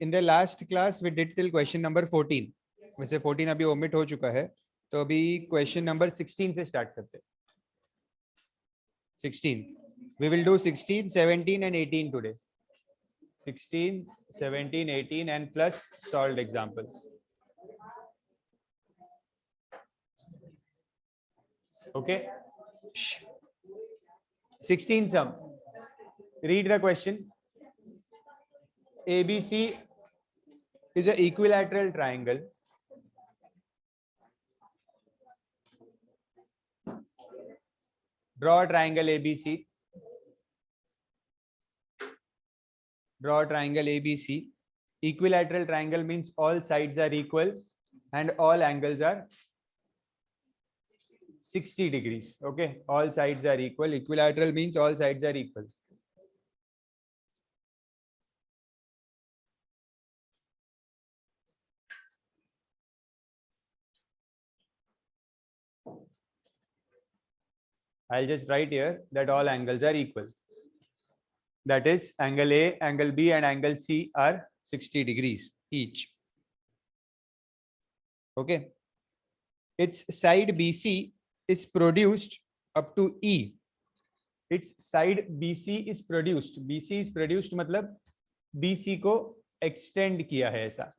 In the last class we did till question number 14. वैसे 14 अभी omit हो चुका है, तो अभी क्वेश्चन नंबर 16 से स्टार्ट करते हैं. 16 we will do 16, 17 and 18 today. 16, 17, 18 and plus solved examples. Okay. 16 sum. Read the question. ABC is an equilateral triangle. Draw a triangle ABC. Draw a triangle ABC. Equilateral triangle means all sides are equal and all angles are 60 degrees. Okay, all sides are equal. Equilateral means all sides are equal. I'll just write here that all angles are equal. That is, angle A, angle B and angle C are 60 degrees each. Okay. Its side BC is produced up to E. Its side BC is produced. BC is produced मतलब BC को extend किया है ऐसा.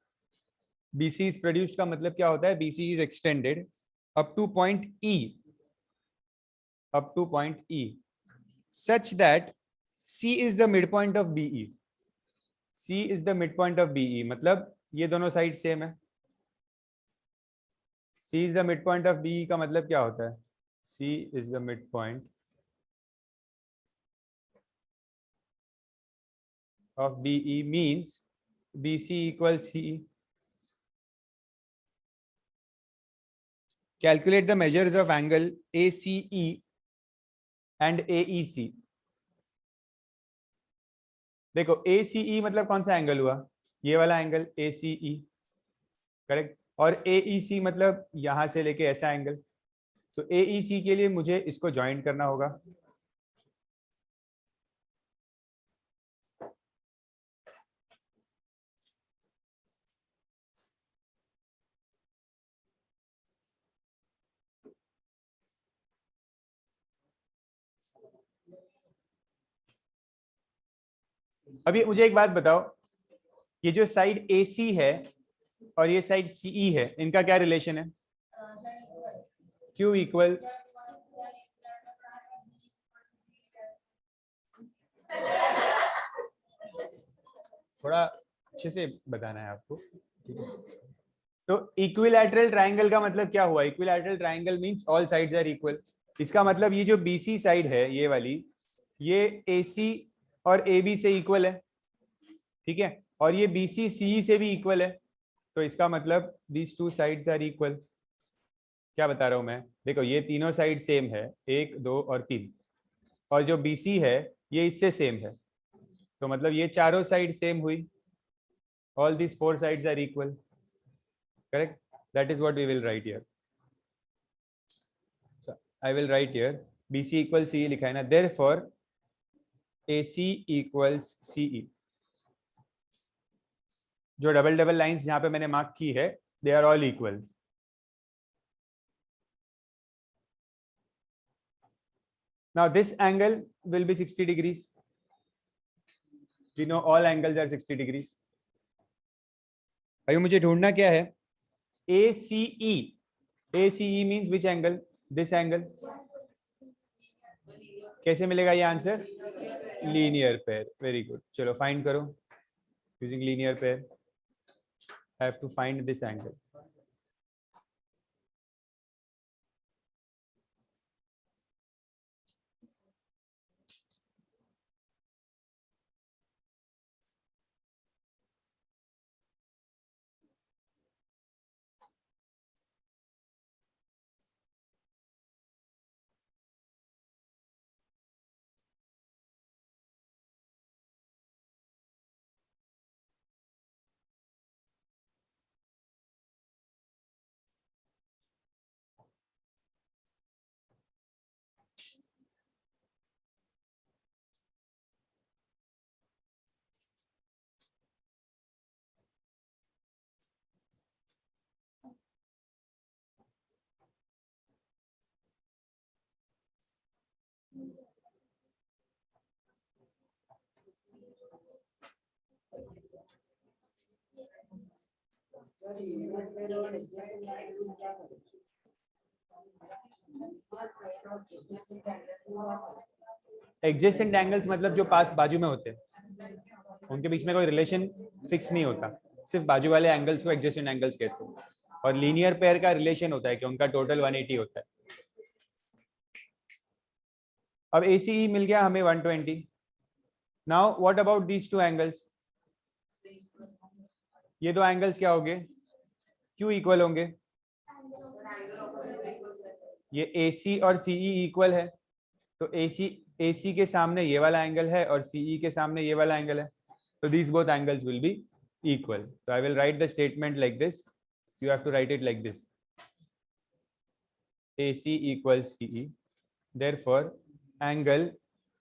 BC is produced का मतलब क्या होता है? BC is extended up to point E. Up to point E. Such that C is the midpoint of BE. C is the midpoint of BE. मतलब ये दोनों साइड सेम है. C is the midpoint of BE का मतलब क्या होता है? C is the midpoint of BE means BC equals CE. Calculate the measures of angle ACE and AEC. देखो ACE मतलब कौन सा एंगल हुआ? ये वाला एंगल ACE, करेक्ट. और AEC मतलब यहां से लेके ऐसा एंगल. तो AEC के लिए मुझे इसको ज्वाइन करना होगा. अभी मुझे एक बात बताओ, ये जो साइड AC है और ये साइड CE है, इनका क्या रिलेशन है? Q इक्वल थोड़ा अच्छे से बताना है आपको, ठीक है. तो इक्विलैटरल ट्रायंगल का मतलब क्या हुआ? Equilateral triangle means all sides are equal. इसका मतलब ये जो BC साइड है ये वाली, ये AC और AB से इक्वल है, ठीक है. और ये BC CE से भी इक्वल है. तो इसका मतलब these two sides are equal. क्या बता रहा हूं मैं? देखो ये तीनों साइड सेम है, 1, 2 और 3. और जो BC है ये इससे सेम है. तो मतलब ये चारों साइड सेम हुई. All these 4 sides are equal. Correct? That is what we will write here. So I will write here BC equals CE लिखा है ना. Therefore AC equals CE. जो डबल डबल लाइंस जहां पे मैंने मार्क की है, they are all equal. Now this angle will be 60 degrees. We know all angles are 60 degrees. अभी मुझे ढूंढना क्या है? ACE. ACE means which angle? This angle. कैसे मिलेगा ये answer? Linear pair. Very good. चलो फाइंड करो. Using linear pair I have to find this angle. Adjacent angles मतलब जो पास बाजू में होते हैं, उनके बीच में कोई रिलेशन फिक्स नहीं होता, सिर्फ बाजू वाले एंगल्स को एडजेसेंट एंगल्स कहते हैं। और लीनियर पेयर का रिलेशन होता है कि उनका टोटल 180 होता है। अब ACE मिल गया हमें 120। Now what about these two angles? ये दो एंगल्स क्या होंगे, क्यों इक्वल होंगे? ये AC और CE इक्वल है, तो AC के सामने ये वाला एंगल है और CE के सामने ये वाला एंगल है, तो these both angles will be equal. So I will write the statement like this. You have to write it like this: AC equals CE. Therefore, angle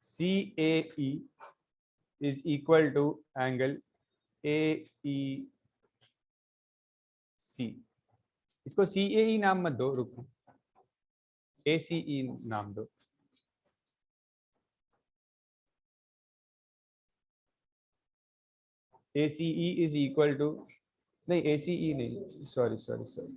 CAE is equal to angle AEC. इसको CAE नाम मत दो, रुको, ACE नाम दो। ACE is equal to, नहीं ACE नहीं, sorry sorry sorry,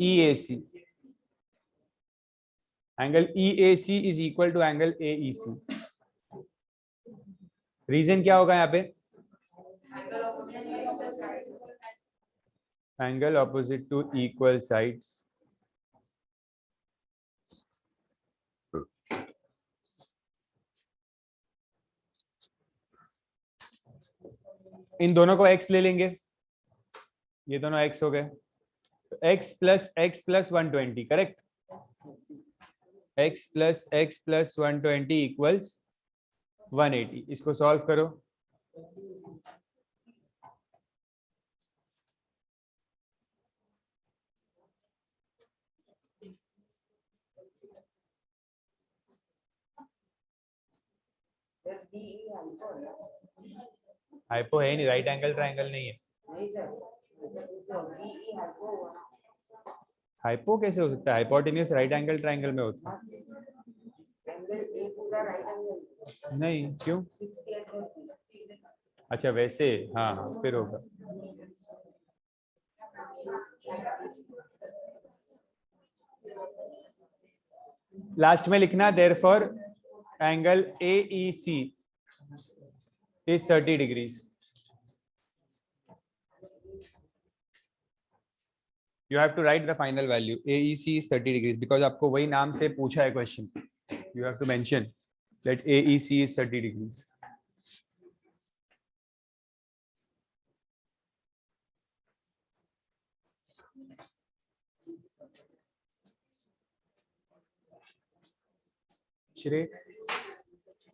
EAC. Angle EAC is equal to angle AEC. Reason क्या होगा यहाँ पे? Angle opposite to equal sides. इन दोनों को x ले लेंगे, ये दोनों x हो गए, x plus 120, correct? x plus 120 equals 180। इसको सॉल्व करो। हाइपो है नहीं, राइट एंगल ट्रायंगल नहीं है। हाइपो कैसे हो सकता है? हाइपोटेन्यूज राइट एंगल ट्रायंगल में होता है। नहीं, क्यों? अच्छा वैसे, हाँ हाँ, फिर होगा। लास्ट में लिखना therefore angle AEC is 30 degrees. You have to write the final value. AEC is 30 degrees because आपको वही नाम से पूछा है question. You have to mention that AEC is 30 degrees. श्रेय,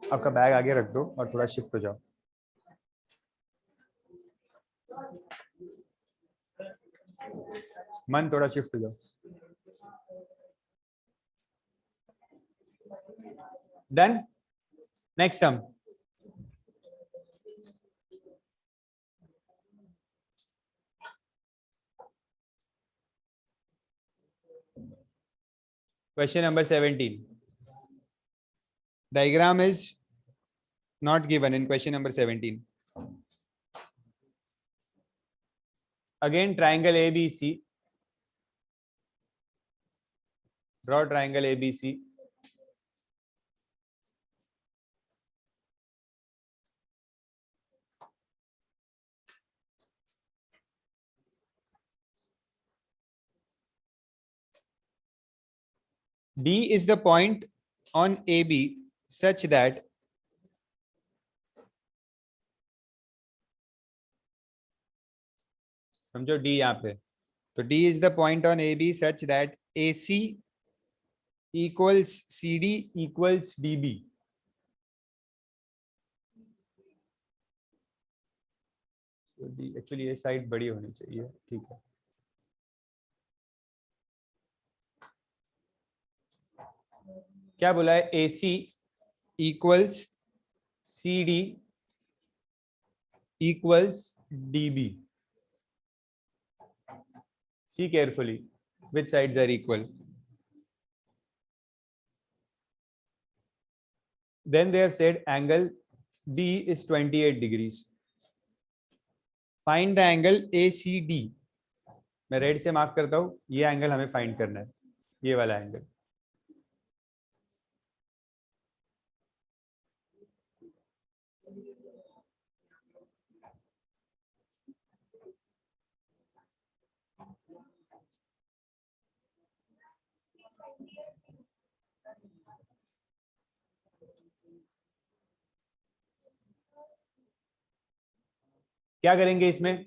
आपका बैग आगे रख दो और थोड़ा शिफ्ट हो जाओ। मन थोड़ा शिफ्ट हो जाओ। Done. Next sum. Question number 17. Diagram is not given in question number 17. Again, triangle ABC. Draw triangle ABC. D is the point on AB such that समझो D यहाँ पे, तो D is the point on AB such that AC equals CD equals DB. So D actually ये side बड़ी होनी चाहिए, ठीक है। क्या बोला है? AC equals CD equals DB. See carefully which sides are equal. then they have said angle B is 28 degrees. Find the angle ACD. मैं रेड से मार्क करता हूँ, ये एंगल हमें फाइंड करना है, ये वाला एंगल. क्या करेंगे इसमें?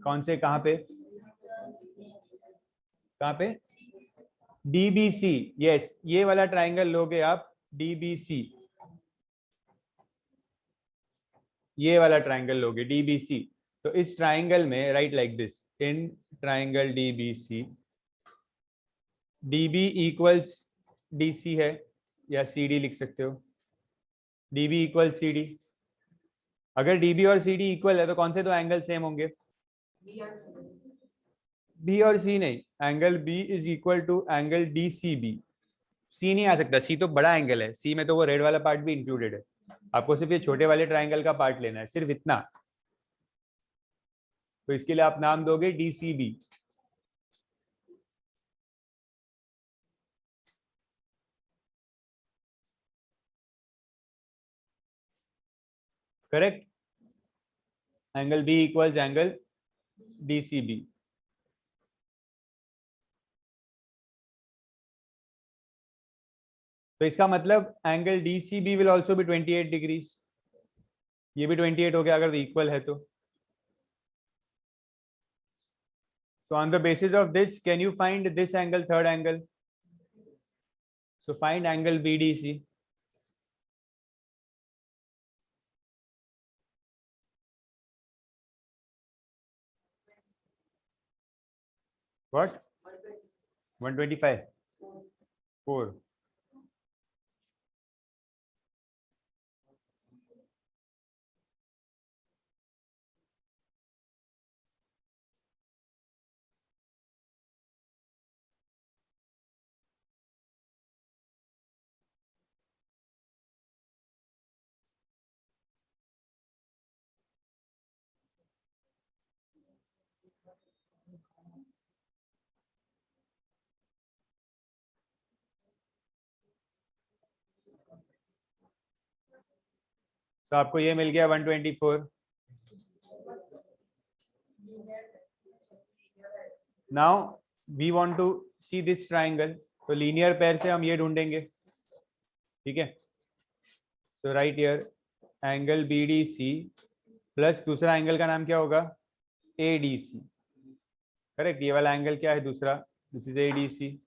कौन से, कहां पे, कहां पे? डीबीसी. यस, ये वाला ट्राइंगल लोगे आप, डीबीसी. ये वाला ट्राइंगल लोगे डीबीसी. तो इस ट्राइंगल में right like this, in triangle DBC, dB equals DC है, या सीडी लिख सकते हो, डीबी इक्वल सीडी. अगर डीबी और सीडी इक्वल है तो कौन से दो एंगल सेम होंगे? बी और सी नहीं, angle B is equal to angle D C B. C नहीं आ सकता, सी तो बड़ा एंगल है, सी में तो वो रेड वाला पार्ट भी इंक्लूडेड है. आपको सिर्फ ये छोटे वाले ट्राइंगल का पार्ट लेना है, सिर्फ इतना. तो इसके लिए आप नाम दोगे D C B. Correct. Angle B equals angle D C B. तो इसका मतलब angle D C B will also be 28 degrees. ये भी 28 हो गया अगर इक्वल है तो. So on the basis of this, can you find this angle, third angle? So find angle BDC. What? 125. 4. तो आपको ये मिल गया 124. Now we want to see this triangle, तो लीनियर पेयर से हम ये ढूंढेंगे. ठीक है. So right here angle BDC plus दूसरा एंगल का नाम क्या होगा? ADC. करेक्ट. ये वाला एंगल क्या है दूसरा? This is ADC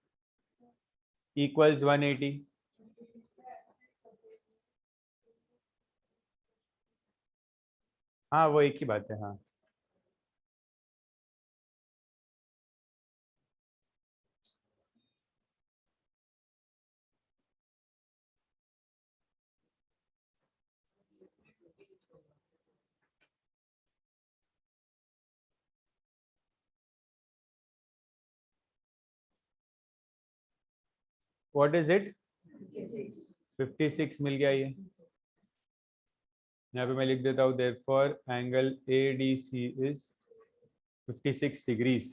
equals 180. हाँ वो एक ही बात है. हाँ व्हाट इज इट? 56 मिल गया. ये यहाँ पे मैं लिख देता हूँ, therefore angle ADC is 56 degrees.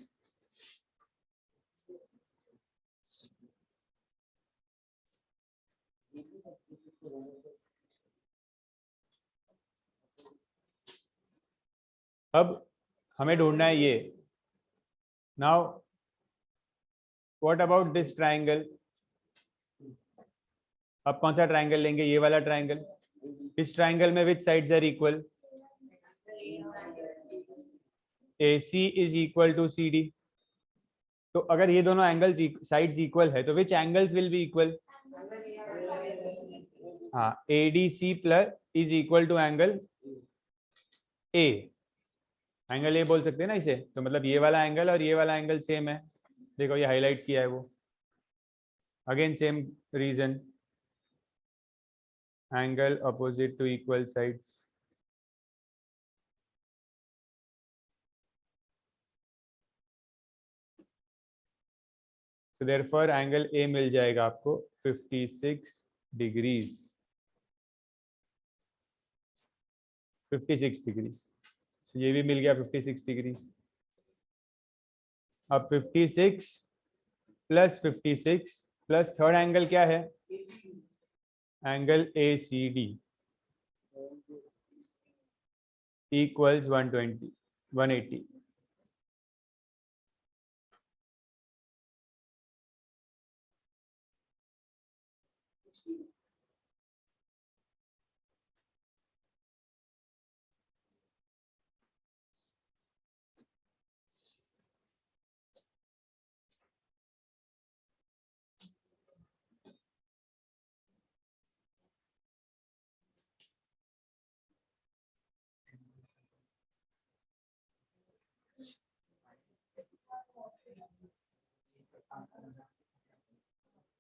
अब हमें ढूंढना है ये. Now what about this triangle? अब कौन सा ट्राइंगल लेंगे? ये वाला ट्राइंगल. इस ट्राइंगल में which sides are equal? AC is equal to CD. तो अगर ये दोनों एंगल्स साइड्स इक्वल है तो which angles will be equal? हाँ, ADC plus is equal to angle A. Angle A बोल सकते हैं ना इसे. तो मतलब ये वाला एंगल और ये वाला एंगल सेम है. देखो ये हाईलाइट किया है वो. Again same reason, angle opposite to equal sides. तो देयरफॉर एंगल ए मिल जाएगा आपको 56 डिग्रीज, 56 डिग्रीज। ये भी मिल गया 56 डिग्रीज। अब 56 प्लस 56 प्लस थर्ड एंगल क्या है, angle A C D equals 120 180।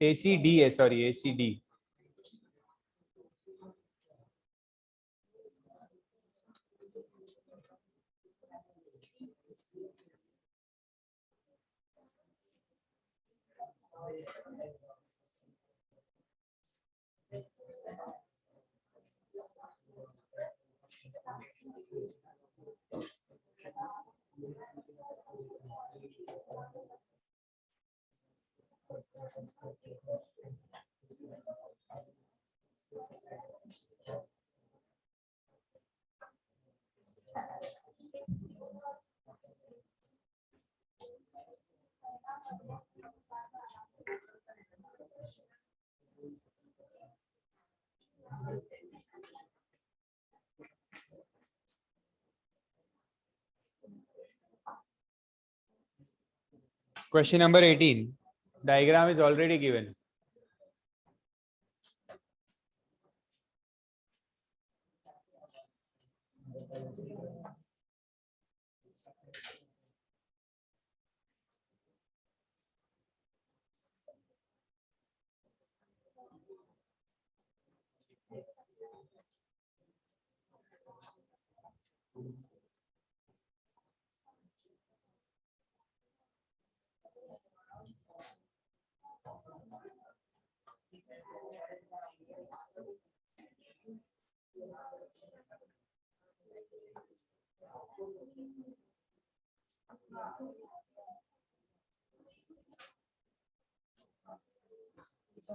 ACD है, sorry ACD। Question number 18. Diagram is already given.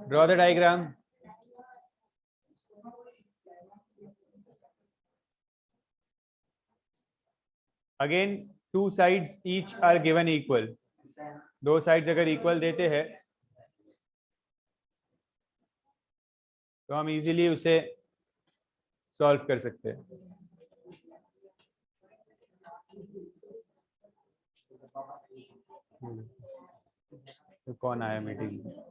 Draw the diagram. Again, two sides each are given equal. दो sides अगर equal देते हैं तो हम इजीली उसे सॉल्व कर सकते हैं। तो कौन आया मीटिंग में?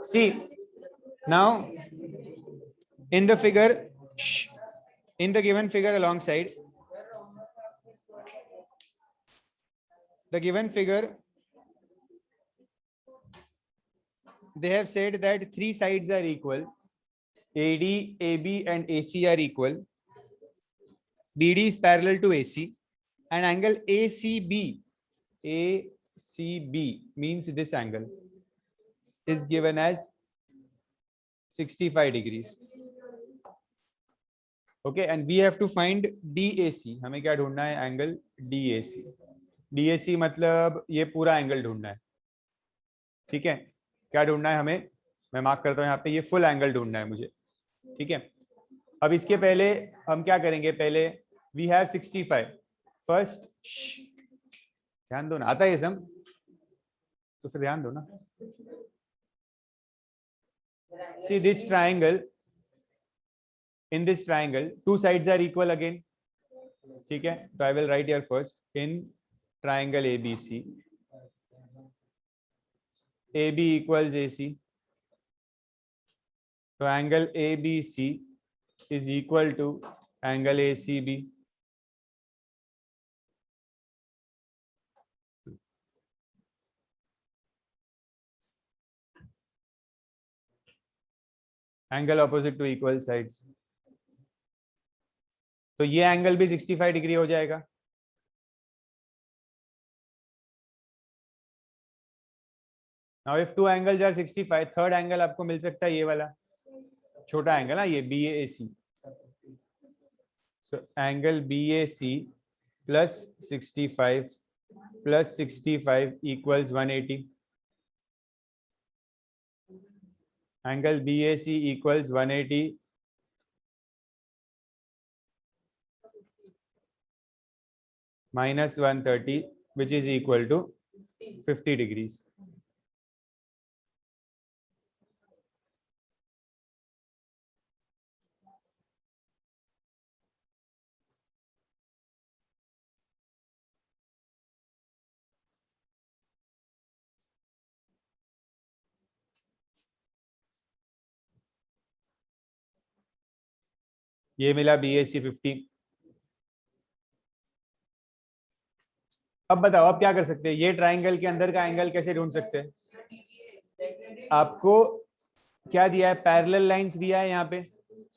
See, now In the figure, in the given figure alongside, the given figure, they have said that three sides are equal. AD, AB, and AC are equal. BD is parallel to AC, and angle ACB, ACB means this angle is given as 65 degrees. Okay, and we have to find DAC. हमें क्या ढूंढना है? Angle DAC. DAC मतलब ये पूरा angle ढूंढना है. ठीक है, क्या ढूंढना है हमें? मैं मार्क करता हूँ यहाँ पे, ये फुल एंगल ढूंढना है मुझे. ठीक है, अब इसके पहले हम क्या करेंगे? पहले वी हैव 65. फर्स्ट ध्यान दो ना, आता है ये सम तो फिर ध्यान दो ना. See this triangle. In this triangle, two sides are equal again. ठीक है, तो I will write here first in triangle ABC. AB equals AC. तो angle ABC is equal to angle ACB. Angle opposite to equal sides. तो ये angle भी 65 degree हो जाएगा. Now if two angles are 65, third angle आपको मिल सकता है ये वाला छोटा एंगल ना, ये BAC. So angle BAC plus 65 plus 65 equals 180. Angle BAC equals 180 minus 130, which is equal to 50 degrees. ये मिला BAC 50. अब बताओ, अब क्या कर सकते हैं? ये ट्राइंगल के अंदर का एंगल कैसे ढूंढ सकते हैं? आपको क्या दिया है? पैरेलल लाइंस दिया है यहाँ पे.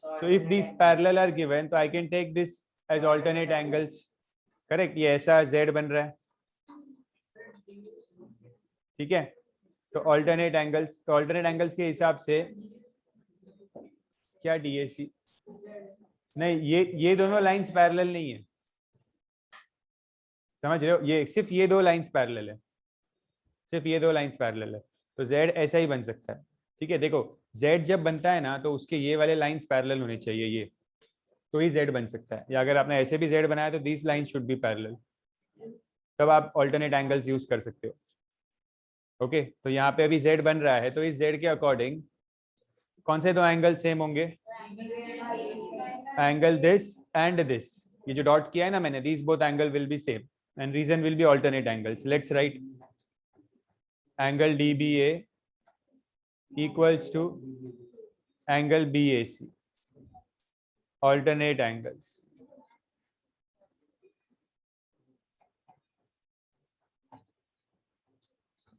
So if this parallel are given, तो I can take this as alternate angles. Correct, ये ऐसा Z बन रहा है. ठीक है, तो ऑल्टरनेट एंगल्स, तो ऑल्टरनेट एंगल्स के हिसाब से क्या DAC नहीं, ये दोनों लाइंस पैरेलल नहीं है. समझ रहे हो? ये सिर्फ ये दो लाइंस पैरेलल है, सिर्फ ये दो लाइंस पैरेलल है. तो Z ऐसा ही बन सकता है. ठीक है, देखो Z जब बनता है ना, तो उसके ये वाले लाइंस पैरेलल होने चाहिए, ये तो ही Z बन सकता है. या अगर आपने ऐसे भी Z बनाया तो this line should be parallel, तब आप ऑल्टरनेट एंगल्स यूज कर सकते हो. ओके, तो यहाँ पे अभी Z बन रहा है, तो इस Z के अकॉर्डिंग कौन से दो एंगल सेम होंगे? Angle this and this. ये जो डॉट किया है ना मैंने, this both angle will be same and reason will be alternate angles. Let's write angle DBA equals to angle BAC, alternate angles.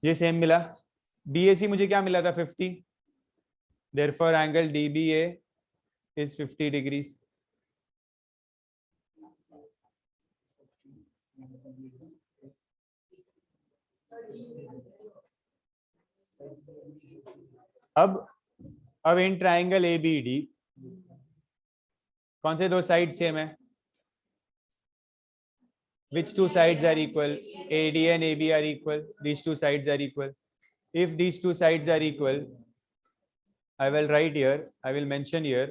ये सेम मिला. BAC मुझे क्या मिला था? 50. therefore angle DBA is 50 degrees. अब इन ट्राइंगल ABD कौन से दो साइड सेम है? Which two sides are equal? AD and AB are equal. These two sides are equal. If these two sides are equal, I will write here, I will mention here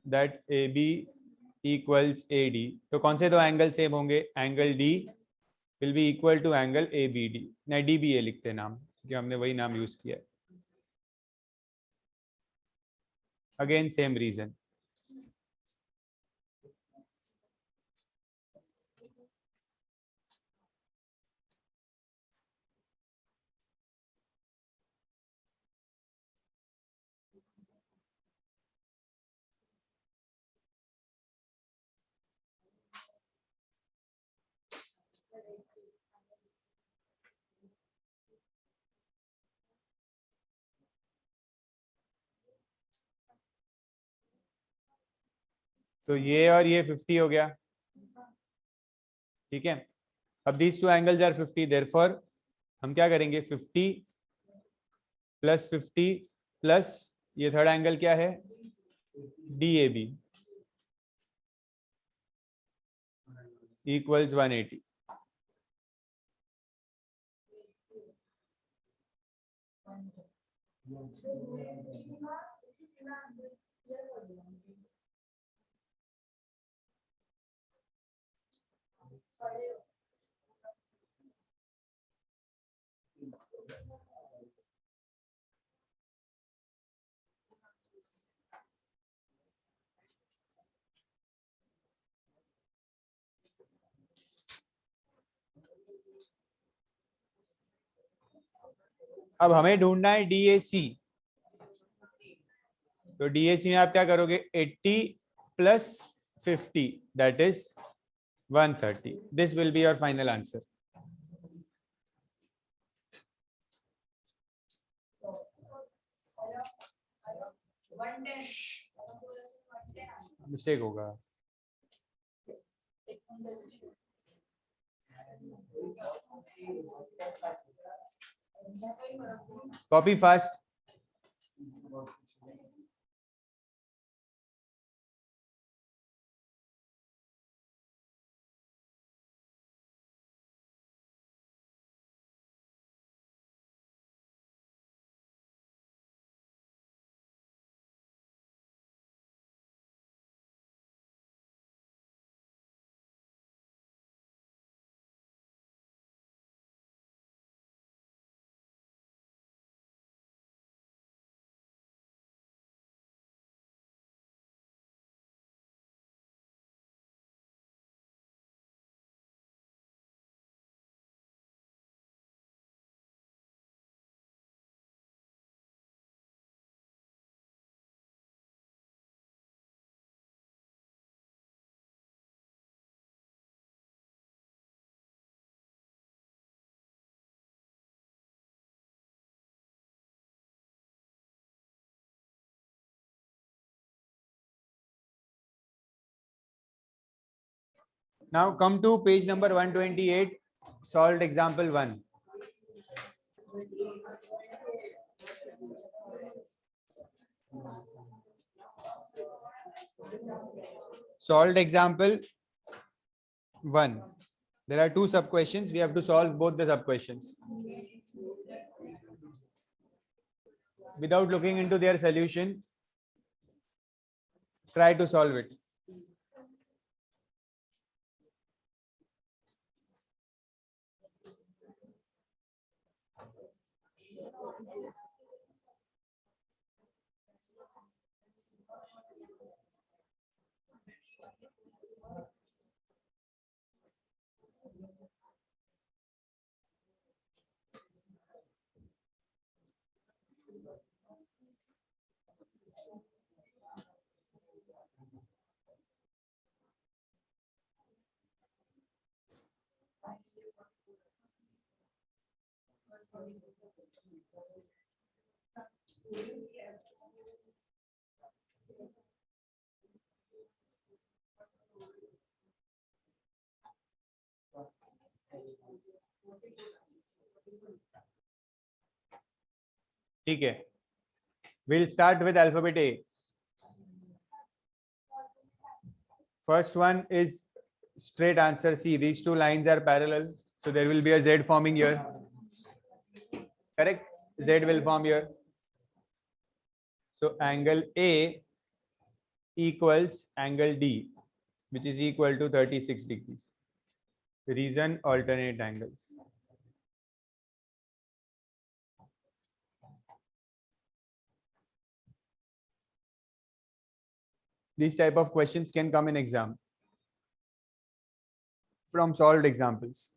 that AB equals AD. तो कौन से दो angle same होंगे? Angle D will be equal to angle ABD. नहीं, DBA लिखते हैं नाम, क्योंकि हमने वही नाम यूज किया है. Again same reason. तो ये और ये 50 हो गया, ठीक है। अब these two angles are 50, therefore हम क्या करेंगे, 50 प्लस 50 प्लस ये थर्ड एंगल क्या है, DAB इक्वल्स 180। अब हमें ढूंढना है DAC, तो DAC में आप क्या करोगे, 80 plus 50 that is 130। This will be your final answer. Mistake होगा। Copy fast. Now come to page number 128, solved example 1. Solved example 1. There are two sub questions. We have to solve both the sub questions. Without looking into their solution, try to solve it. ठीक है, we'll start with alphabet A. First one is straight answer C. These two lines are parallel, so there will be a Z forming here. Correct? Z will form here. So angle A equals angle D, which is equal to 36 degrees. Reason alternate angles. These type of questions can come in exam from solved examples.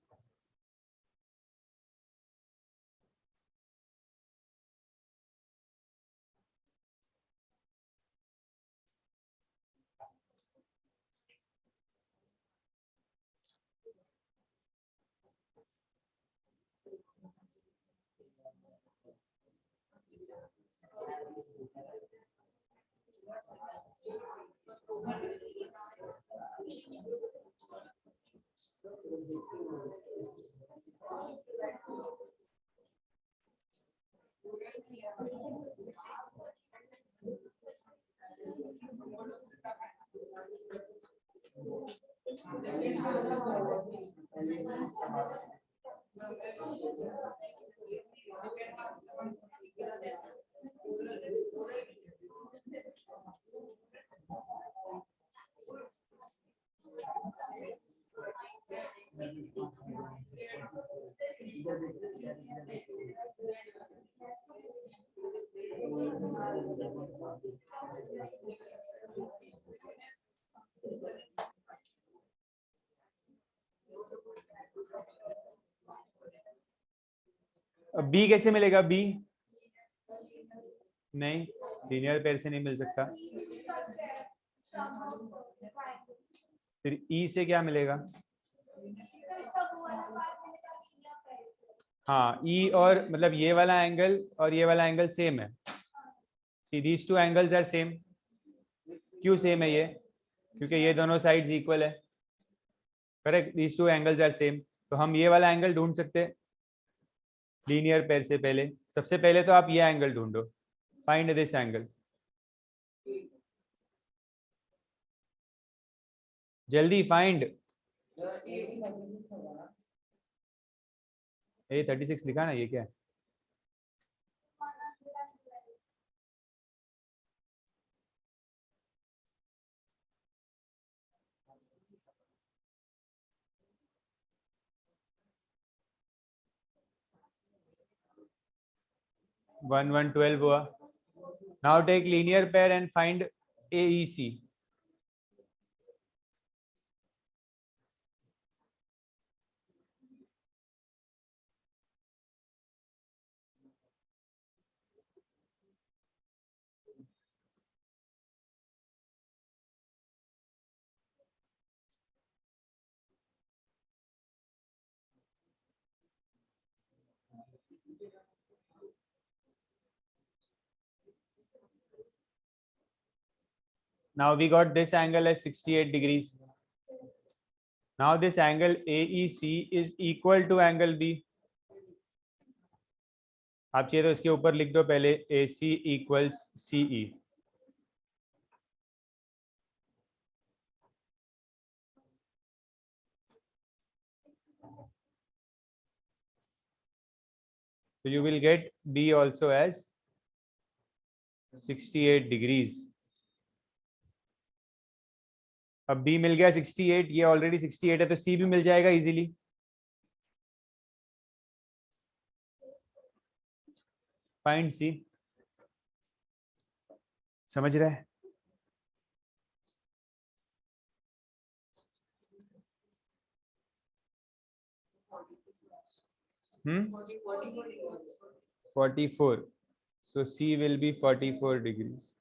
B कैसे मिलेगा? B नहीं, linear pair से नहीं मिल सकता। फिर ई से क्या मिलेगा? हाँ, ई और मतलब ये वाला एंगल और ये वाला एंगल सेम है। See these two angles are same. क्यों सेम है ये? क्योंकि ये दोनों साइड्स इक्वल है। Correct, these two angles are same. तो हम ये वाला एंगल ढूंढ सकते हैं लीनियर पेयर से पहले। सबसे पहले तो आप ये एंगल ढूंढो, फाइंड दिस एंगल। जल्दी फाइंड। ए 36 लिखा ना, ये क्या है? वन 112 हुआ। Now take linear pair and find AEC. Now we got this angle as 68 degrees. Now this angle AEC is equal to angle B. आप चाहिए तो इसके ऊपर लिख दो पहले AC equals CE. So you will get B also as 68 degrees. अब B मिल गया 68, ये ऑलरेडी 68 है तो C भी मिल जाएगा इजीली। Find C। समझ रहे हैं? हम्म, 44. So C will be 44 degrees.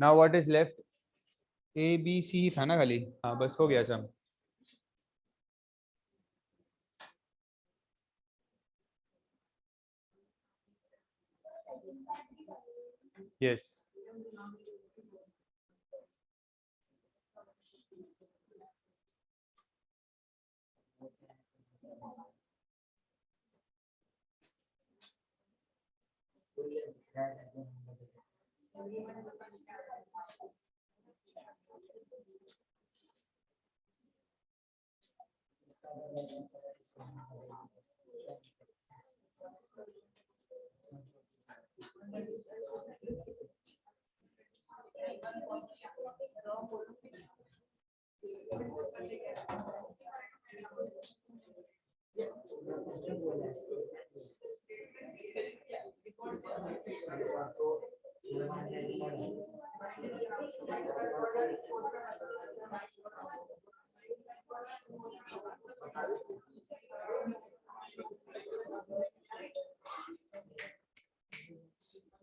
Now what is left? ABC था ना खाली? हाँ बस हो गया सब। Yes.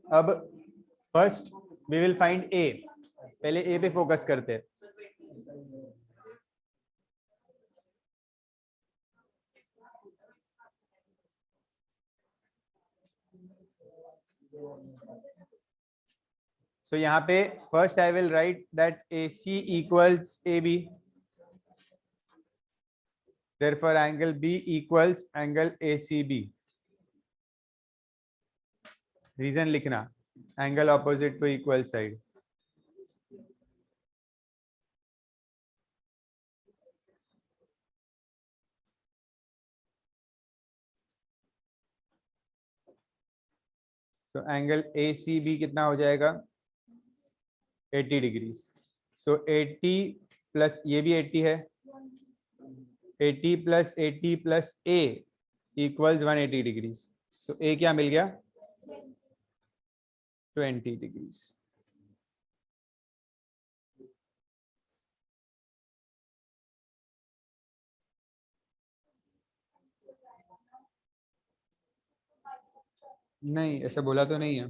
अब फर्स्ट वी विल फाइंड ए। पहले ए पे फोकस करते हैं। So यहाँ पे first I will write that AC equals AB. Therefore angle B equals angle ACB. Reason लिखना, angle opposite to equal side. तो एंगल ए सी बी कितना हो जाएगा 80 डिग्रीज। सो 80 प्लस ये भी 80 है, 80 प्लस 80 प्लस ए इक्वल्स 180 डिग्रीज। सो ए क्या मिल गया 20 डिग्रीज। नहीं ऐसा बोला तो नहीं है।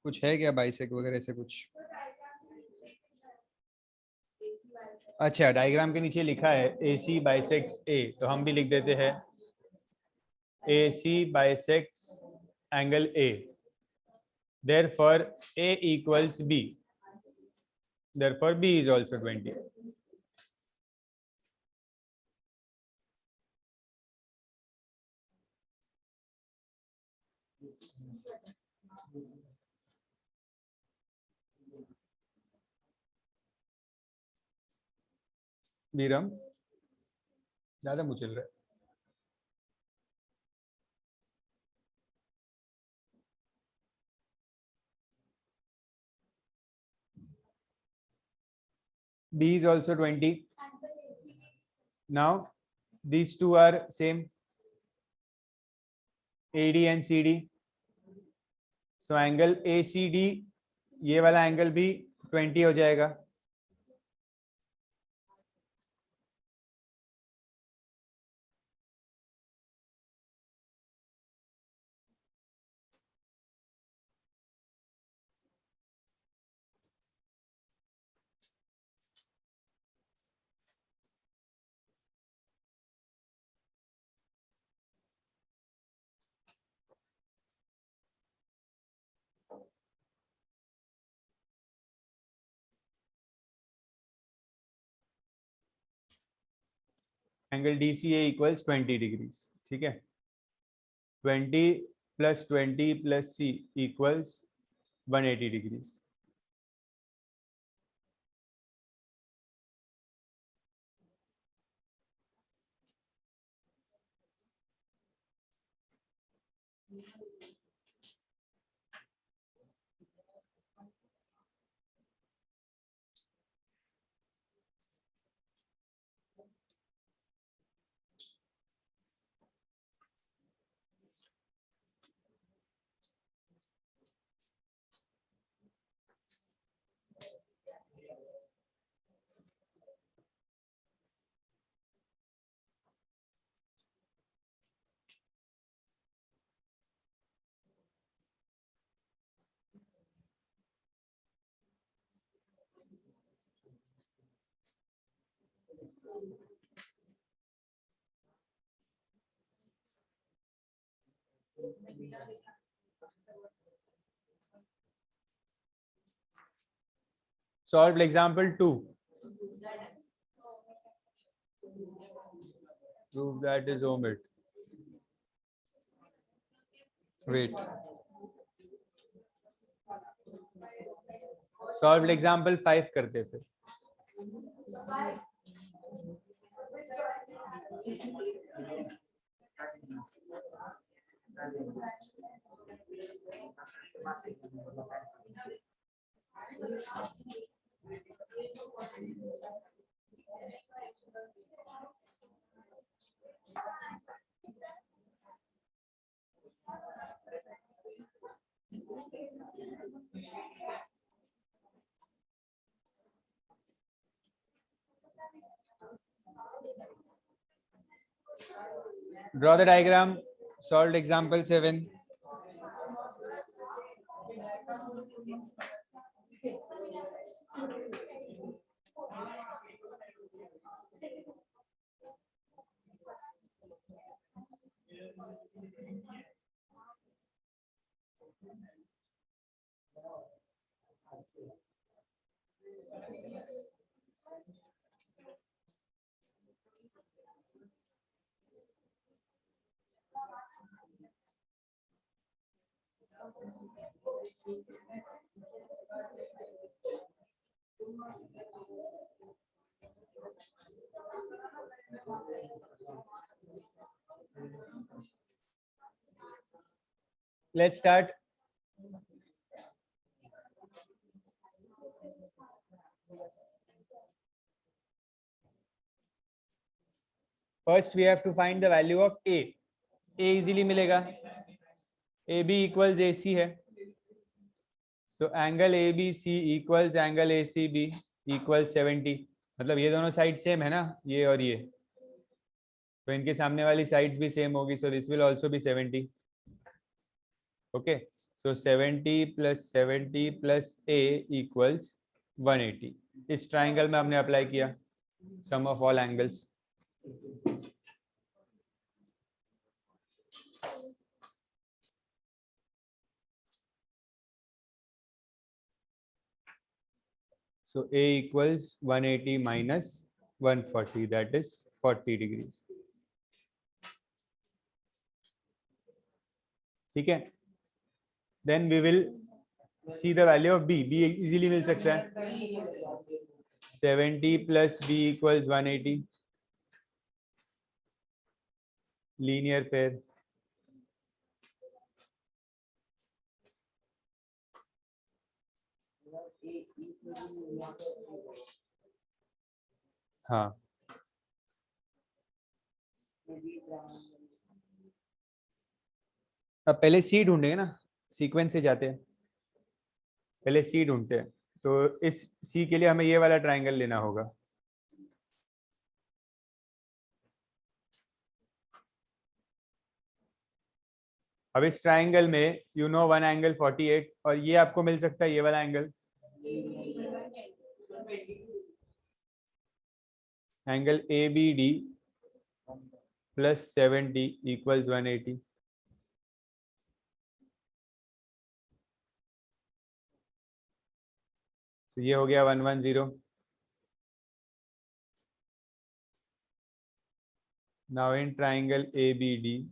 कुछ है क्या बाइसेक वगैरह से कुछ? अच्छा डायग्राम के नीचे लिखा है ए सी बाइसेक्स ए, तो हम भी लिख देते हैं A C bisects angle A, therefore a equals b, therefore b is also 20। बीरम ज्यादा मुँह चल रहा है। b is also 20। now these two are same, AD and CD, so angle ACD ये वाला एंगल भी 20 हो जाएगा। एंगल DCA इक्वल्स 20 डिग्रीज, ठीक है। 20 plus 20 plus C equals 180 degrees. Solved example 2. Prove that is omit. Wait. Solved example 5 करते फिर। Draw the diagram. Solved example 7. Let's start. First, we have to find the value of A. A easily मिलेगा. AB equals AC है. So angle ABC equals angle ACB equals 70. मतलब ये दोनों side same है ना, ये और ये, तो इनके सामने वाली साइड्स भी सेम होगी. So this will also be 70. Okay. So 70 plus 70 plus A equals 180. इस ट्राइंगल में हमने अप्लाई किया sum of all angles. So A equals 180 minus 140, that is 40 degrees. ठीक है. Then we will see the value of B. B easily मिल सकता है. 70 plus B equals 180. Linear pair. हाँ. अब पहले सी ढूंढेंगे ना, सीक्वेंस से जाते हैं. पहले सी ढूंढते हैं. तो इस सी के लिए हमें ये वाला ट्राइंगल लेना होगा. अब इस ट्राइंगल में यू नो वन एंगल 48 और ये आपको मिल सकता है ये वाला angle, angle ABD plus 70 equals 180. तो ये हो गया 110. Now in triangle ABD,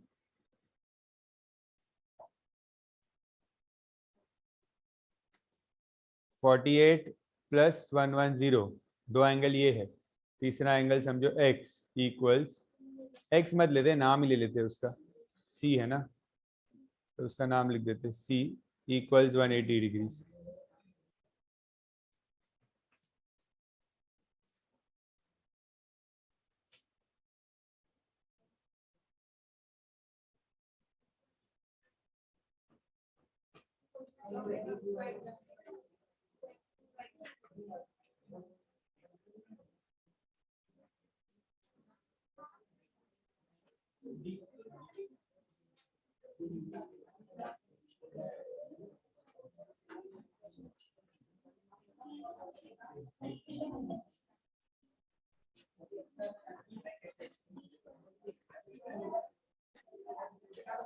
(48 + 110) दो एंगल ये है. तीसरा एंगल समझो x इक्वल्स, x मत लेते, नाम ही ले लेते उसका, C है ना, तो उसका नाम लिख देते C equals 180 degrees.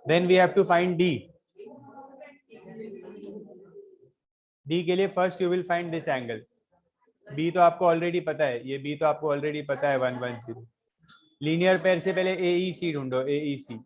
Then we have to find D. D के लिए first you will find this angle. B तो आपको ऑलरेडी पता है, ये B तो आपको ऑलरेडी पता है 110. लीनियर पेयर से पहले AEC ढूंढो, AEC.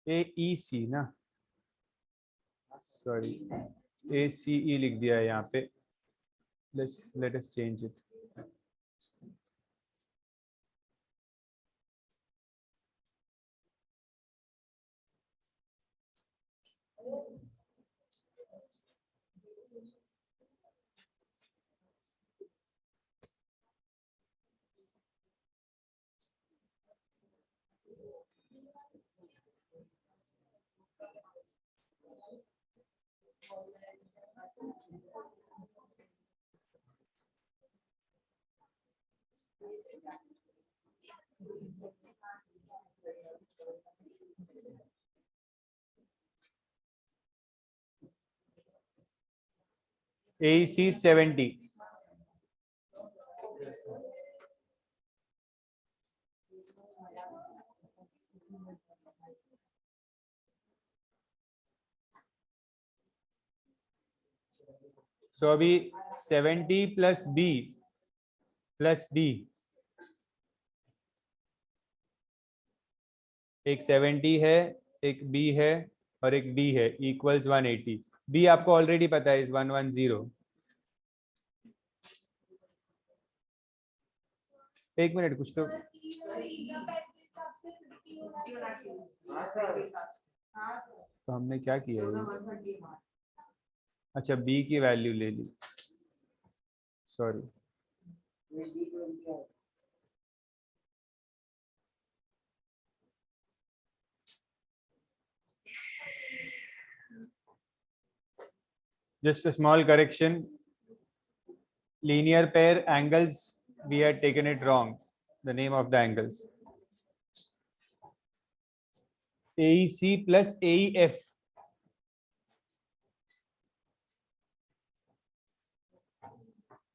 AEC ना, सॉरी ACE लिख दिया है यहाँ पे. Let us change it. AEC 70. So अभी 70 प्लस B प्लस D, एक 70 है, एक B है और एक D है, इक्वल्स 180. B आपको ऑलरेडी पता है, इज 110. एक मिनट, कुछ तो हमने क्या किया है? अच्छा, B की वैल्यू ले ली, sorry. Just a small correction. Linear pair angles, we had taken it wrong. The name of the angles. AEC plus AEF.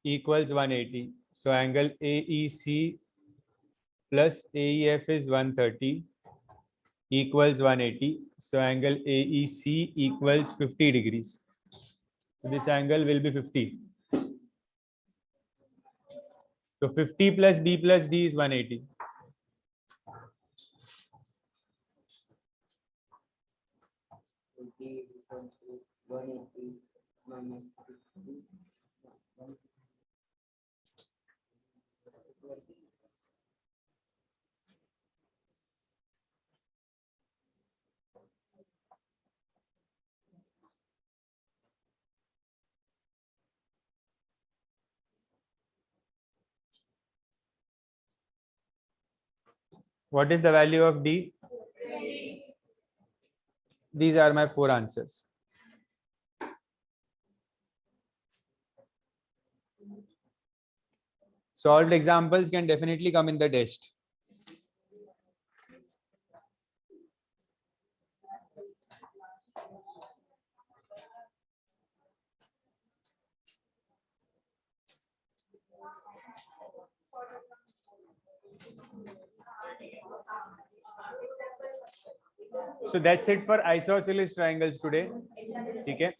Equals 180. So angle AEC plus AEF is 130 equals 180. So angle AEC equals 50 degrees. So this angle will be 50. So 50 plus B plus D is 180. What is the value of D? 20. These are my 4 answers. Solved examples can definitely come in the test. So that's it for isosceles triangles today. Okay.